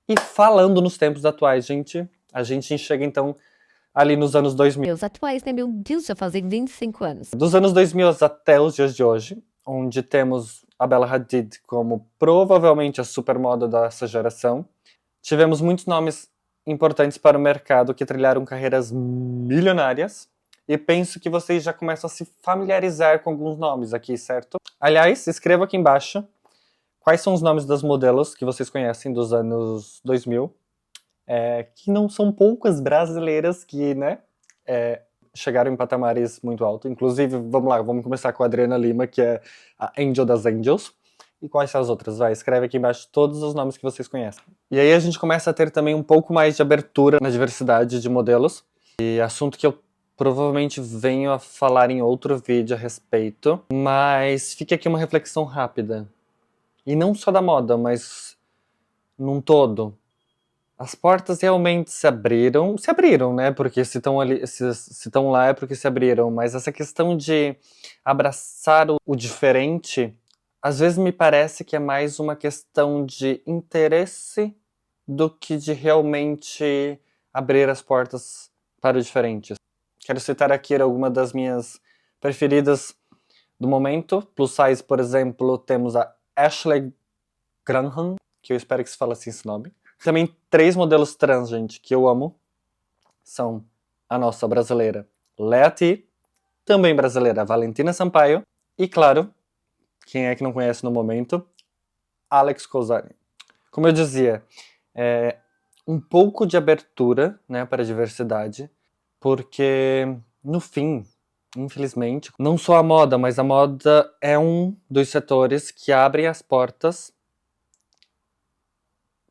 E falando nos tempos atuais, gente, a gente chega então ali nos anos 2000. Os atuais, né? Meu Deus, já fazem 25 anos. Dos anos 2000 até os dias de hoje, onde temos a Bella Hadid como provavelmente a supermoda dessa geração. Tivemos muitos nomes importantes para o mercado que trilharam carreiras milionárias. E penso que vocês já começam a se familiarizar com alguns nomes aqui, certo? Aliás, escreva aqui embaixo quais são os nomes das modelos que vocês conhecem dos anos 2000. Que não são poucas brasileiras que, né, chegaram em patamares muito altos. Inclusive, vamos lá, vamos começar com a Adriana Lima, que é a Angel das Angels. E quais são as outras? Vai, escreve aqui embaixo todos os nomes que vocês conhecem. E aí a gente começa a ter também um pouco mais de abertura na diversidade de modelos. E assunto que eu provavelmente venho a falar em outro vídeo a respeito. Mas fica aqui uma reflexão rápida. E não só da moda, mas num todo. As portas realmente se abriram, né? Porque se estão ali, se estão lá é porque se abriram. Mas essa questão de abraçar o diferente, às vezes me parece que é mais uma questão de interesse do que de realmente abrir as portas para o diferente. Quero citar aqui alguma das minhas preferidas do momento. Plus size, por exemplo, temos a Ashley Graham, que eu espero que se fale assim esse nome. Também 3 modelos trans, gente, que eu amo. São a nossa brasileira Lea T, também brasileira Valentina Sampaio, e claro, quem é que não conhece no momento, Alex Cozzani. Como eu dizia, um pouco de abertura, né, para a diversidade, porque no fim, infelizmente, não só a moda, mas a moda é um dos setores que abrem as portas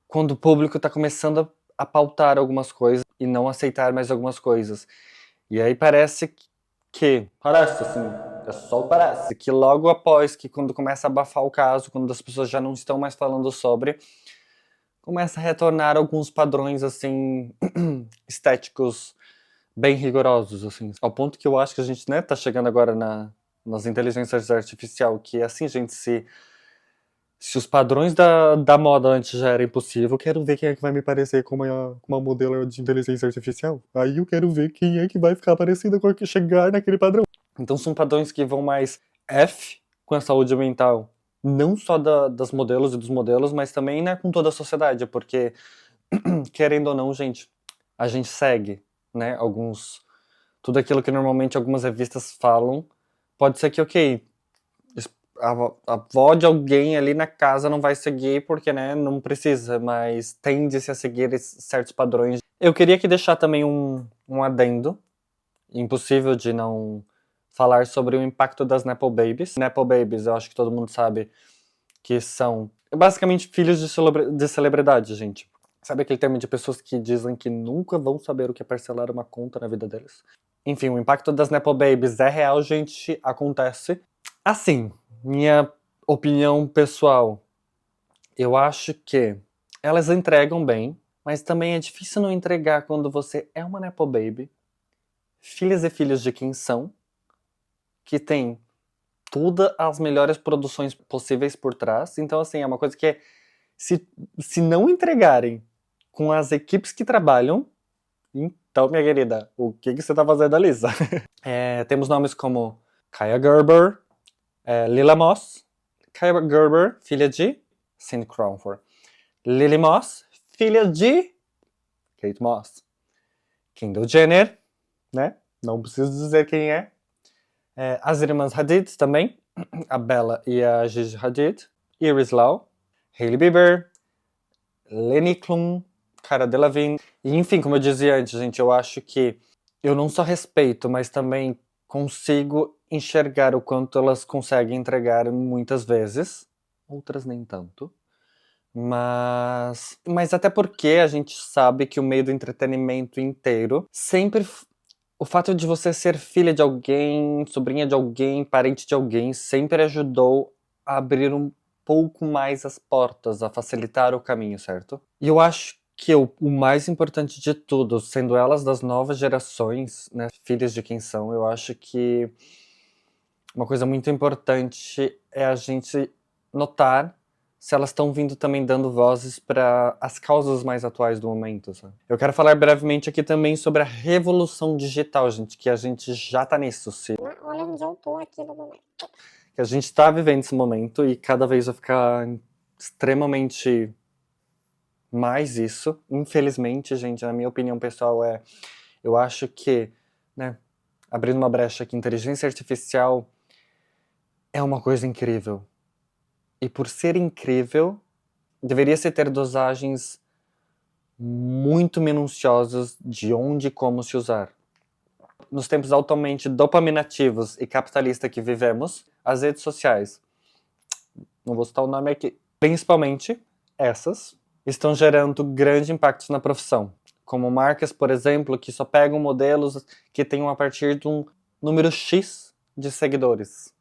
quando o público está começando a pautar algumas coisas e não aceitar mais algumas coisas. E aí parece assim, é só parece, que logo após que quando começa a abafar o caso, quando as pessoas já não estão mais falando sobre, começa a retornar alguns padrões, assim, estéticos bem rigorosos, assim. Ao ponto que eu acho que a gente, né, tá chegando agora nas inteligências artificiais, que assim, gente, se os padrões da moda antes já era impossível, eu quero ver quem é que vai me parecer com uma modelo de inteligência artificial. Aí eu quero ver quem é que vai ficar parecida com a que chegar naquele padrão. Então são padrões que vão mais F com a saúde mental, não só das modelos e dos modelos, mas também, né, com toda a sociedade, porque, querendo ou não, gente, a gente segue, né, tudo aquilo que normalmente algumas revistas falam, pode ser que, ok, a avó de alguém ali na casa não vai seguir porque, né, não precisa, mas tende-se a seguir certos padrões. Eu queria aqui deixar também um adendo, impossível de não falar sobre o impacto das Nepo Babies. Nepo Babies, eu acho que todo mundo sabe que são basicamente filhos de celebridade, gente. Sabe aquele termo de pessoas que dizem que nunca vão saber o que é parcelar uma conta na vida deles? Enfim, o impacto das Nepo Babies é real, gente, acontece. Assim, minha opinião pessoal, eu acho que elas entregam bem, mas também é difícil não entregar quando você é uma Nepo Baby, filhas e filhos de quem são, que tem todas as melhores produções possíveis por trás. Então, assim, é uma coisa que se não entregarem com as equipes que trabalham, então, minha querida, o que você tá fazendo ali? Temos nomes como Kaya Gerber, Lila Moss, Kaya Gerber, filha de Cindy Crawford. Lily Moss, filha de Kate Moss. Kendall Jenner, né? Não preciso dizer quem é. As irmãs Hadid também, a Bella e a Gigi Hadid. Iris Lau, Hailey Bieber, Lenny Klum, Cara Delevingne. E enfim, como eu dizia antes, gente, eu acho que eu não só respeito, mas também consigo enxergar o quanto elas conseguem entregar muitas vezes, outras nem tanto. Mas até porque a gente sabe que o meio do entretenimento inteiro sempre. O fato de você ser filha de alguém, sobrinha de alguém, parente de alguém, sempre ajudou a abrir um pouco mais as portas, a facilitar o caminho, certo? E eu acho que o mais importante de tudo, sendo elas das novas gerações, né, filhas de quem são, eu acho que uma coisa muito importante é a gente notar se elas estão vindo também dando vozes para as causas mais atuais do momento, sabe? Eu quero falar brevemente aqui também sobre a revolução digital, gente, que a gente já tá nisso, Olha onde eu tô aqui no momento. que a gente tá vivendo esse momento e cada vez vai ficar extremamente mais isso. Infelizmente, gente, na minha opinião pessoal eu acho que, né, abrindo uma brecha aqui, inteligência artificial é uma coisa incrível. E por ser incrível, deveria se ter dosagens muito minuciosas de onde e como se usar. Nos tempos altamente dopaminativos e capitalistas que vivemos, as redes sociais, não vou citar o nome aqui, principalmente essas, estão gerando grande impacto na profissão. Como marcas, por exemplo, que só pegam modelos que tenham a partir de um número X de seguidores.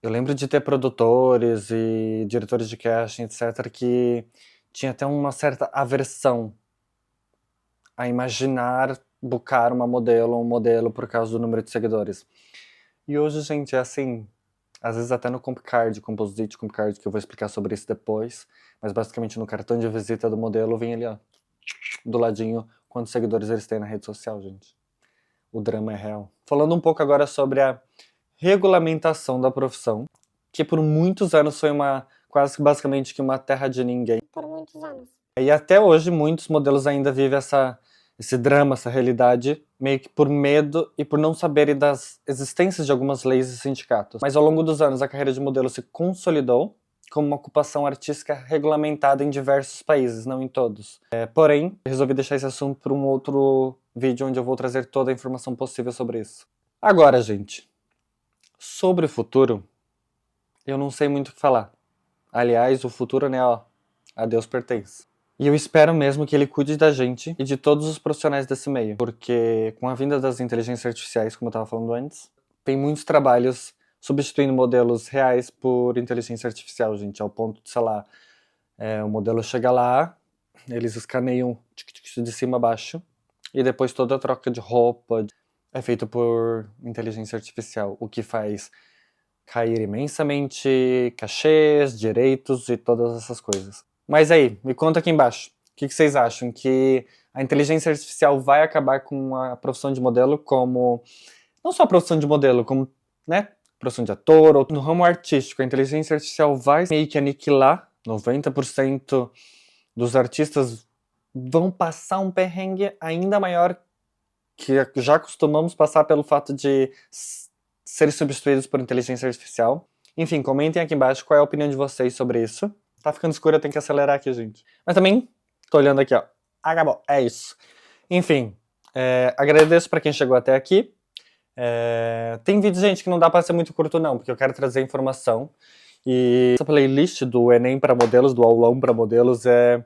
Eu lembro de ter produtores e diretores de casting, etc., que tinha até uma certa aversão a imaginar bucar uma modelo ou um modelo por causa do número de seguidores. E hoje, gente, é assim, às vezes até no Compcard, Composite Compcard, que eu vou explicar sobre isso depois, mas basicamente no cartão de visita do modelo vem ali, ó, do ladinho, quantos seguidores eles têm na rede social, gente. O drama é real. Falando um pouco agora sobre a regulamentação da profissão, que por muitos anos foi quase que basicamente que uma terra de ninguém. Por muitos anos. E até hoje muitos modelos ainda vivem esse drama, essa realidade, meio que por medo e por não saberem das existências de algumas leis e sindicatos. Mas ao longo dos anos a carreira de modelo se consolidou como uma ocupação artística regulamentada em diversos países, não em todos. Porém, resolvi deixar esse assunto para um outro vídeo onde eu vou trazer toda a informação possível sobre isso. Agora, gente, sobre o futuro, eu não sei muito o que falar. Aliás, o futuro, né, ó, a Deus pertence. E eu espero mesmo que ele cuide da gente e de todos os profissionais desse meio, porque com a vinda das inteligências artificiais, como eu estava falando antes, tem muitos trabalhos substituindo modelos reais por inteligência artificial, gente, ao ponto de, sei lá, o modelo chega lá, eles escaneiam de cima a baixo, e depois toda a troca de roupa é feita por inteligência artificial, o que faz cair imensamente cachês, direitos e todas essas coisas. Mas aí, me conta aqui embaixo, o que vocês acham? Que a inteligência artificial vai acabar com a profissão de modelo como... Não só a profissão de modelo, como, né, profissão de ator, ou no ramo artístico, a inteligência artificial vai meio que aniquilar, 90% dos artistas vão passar um perrengue ainda maior que já costumamos passar pelo fato de serem substituídos por inteligência artificial. Enfim, comentem aqui embaixo qual é a opinião de vocês sobre isso. Tá ficando escuro, eu tenho que acelerar aqui, gente. Mas também, tô olhando aqui, ó. Acabou, é isso. Enfim, agradeço pra quem chegou até aqui. Tem vídeo, gente, que não dá pra ser muito curto não, porque eu quero trazer informação. E essa playlist do Enem para modelos, do aulão para modelos, é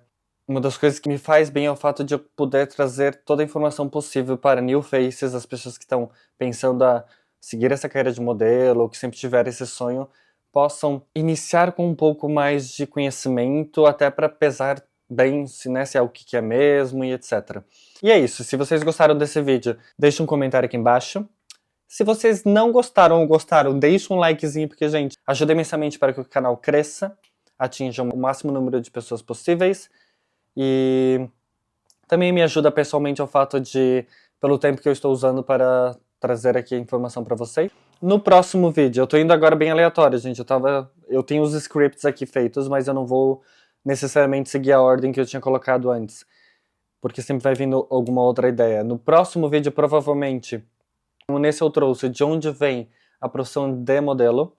uma das coisas que me faz bem é o fato de eu poder trazer toda a informação possível para new faces, as pessoas que estão pensando a seguir essa carreira de modelo, ou que sempre tiveram esse sonho, possam iniciar com um pouco mais de conhecimento, até para pesar bem se é o que é mesmo e etc. E é isso, se vocês gostaram desse vídeo, deixe um comentário aqui embaixo. Se vocês não gostaram ou gostaram, deixe um likezinho, porque, gente, ajuda imensamente para que o canal cresça, atinja o máximo número de pessoas possíveis, e também me ajuda pessoalmente ao fato de, pelo tempo que eu estou usando para trazer aqui a informação para vocês. No próximo vídeo, eu tô indo agora bem aleatório, gente, eu tenho os scripts aqui feitos, mas eu não vou necessariamente seguir a ordem que eu tinha colocado antes, porque sempre vai vindo alguma outra ideia. No próximo vídeo, provavelmente, como nesse eu trouxe de onde vem a profissão de modelo,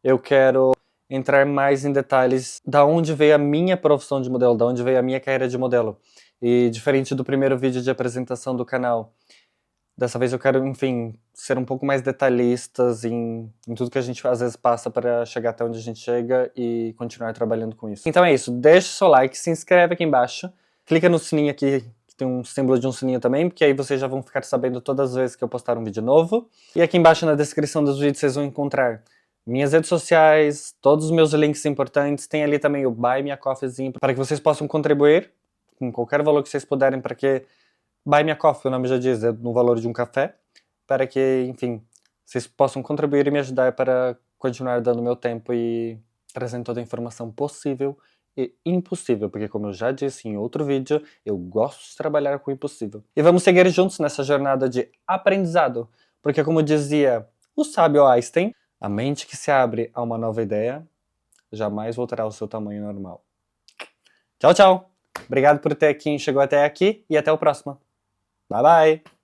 eu quero entrar mais em detalhes da onde veio a minha profissão de modelo, da onde veio a minha carreira de modelo. E diferente do primeiro vídeo de apresentação do canal, dessa vez eu quero, enfim, ser um pouco mais detalhistas em tudo que a gente às vezes passa para chegar até onde a gente chega e continuar trabalhando com isso. Então é isso, deixa o seu like, se inscreve aqui embaixo, clica no sininho aqui, que tem um símbolo de um sininho também, porque aí vocês já vão ficar sabendo todas as vezes que eu postar um vídeo novo. E aqui embaixo na descrição dos vídeos vocês vão encontrar minhas redes sociais, todos os meus links importantes, tem ali também o Buy Me a Coffeezinho, para que vocês possam contribuir com qualquer valor que vocês puderem, para que Buy Me a Coffee, o nome já diz, é no valor de um café, para que, enfim, vocês possam contribuir e me ajudar para continuar dando meu tempo e trazendo toda a informação possível e impossível, porque como eu já disse em outro vídeo, eu gosto de trabalhar com o impossível. E vamos seguir juntos nessa jornada de aprendizado, porque como dizia o sábio Einstein, a mente que se abre a uma nova ideia jamais voltará ao seu tamanho normal. Tchau, tchau! Obrigado por ter chegou até aqui e até o próximo. Bye, bye!